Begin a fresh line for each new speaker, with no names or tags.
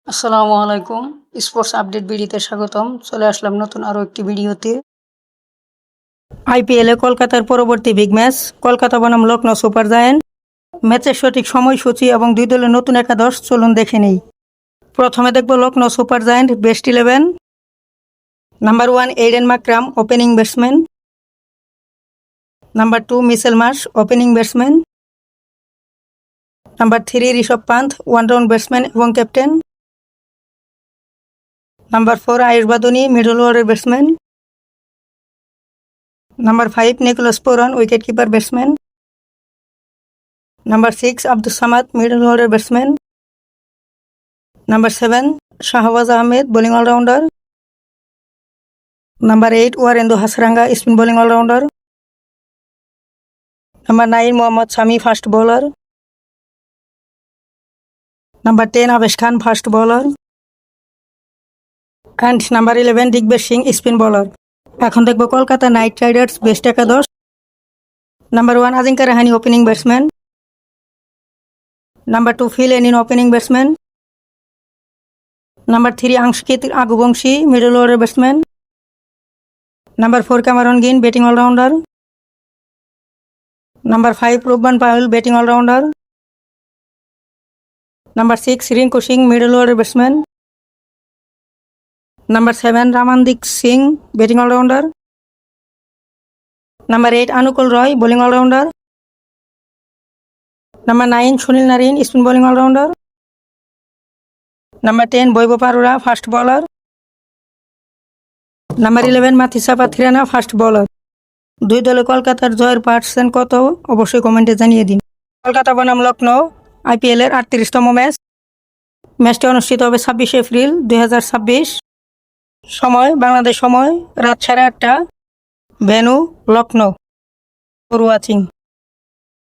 আসসালামু আলাইকুম। Sports update ভিডিওতে স্বাগতম। চলে আসলাম নতুন আরও একটি ভিডিওতে। আইপিএলে কলকাতার পরবর্তী বিগ ম্যাচ কলকাতা বনাম লখনৌ সুপার জায়ান্ট। ম্যাচের সঠিক সময়সূচি এবং দুই দলের নতুন একাদশ চলুন দেখে নেই। প্রথমে দেখব Lucknow super giant best 11। Number 1 Aiden Markram, opening batsman. Number 2 Mitchell Marsh, opening batsman. Number 3 Rishabh Pant, one down batsman এবং captain. Number 4 Ayush Badoni, middle order batsman. Number 5 Nicholas Pooran, wicket keeper batsman. Number 6 Abdus Samad, middle order batsman. Number 7 Shahbaz Ahmed, bowling allrounder. Number 8 Wanindu Hasaranga, spin bowling allrounder. Number 9 Mohammed Shami, fast bowler. Number 10 Avesh Khan, fast bowler. And number 11 Digvesh Singh, spin bowler. এখন দেখব Kolkata knight riders best একাদশ। Number 1 Ajinkya Rahane, opening batsman. Number 2 Phil এনিন, opening batsman. Number 3 আংশকিত Raghuvanshi, middle order batsman. Number 4 Cameron Green, batting allrounder. Number 5 Rovman Powell, batting allrounder. Number 6 Rinku Singh, middle order batsman. Number 7 Ramandeep Singh, batting allrounder. Number 8 Anukul Roy, bowling allrounder. Number 9 Sunil Narine, spin bowling allrounder. Number 10 Vaibhav Arora, fast bowler. Number 11 Matheesha Pathirana, fast bowler. দুই দলে কলকাতার জয়ের percent কত অবশ্যই কমেন্টে জানিয়ে দিন। কলকাতা বনাম লখনৌ আইপিএলের 38তম ম্যাচ। ম্যাচটি অনুষ্ঠিত হবে 26 এপ্রিল 2026। সময় বাংলাদেশ সময় রাত 8:30। ভেন্যু লখনৌ। For watching.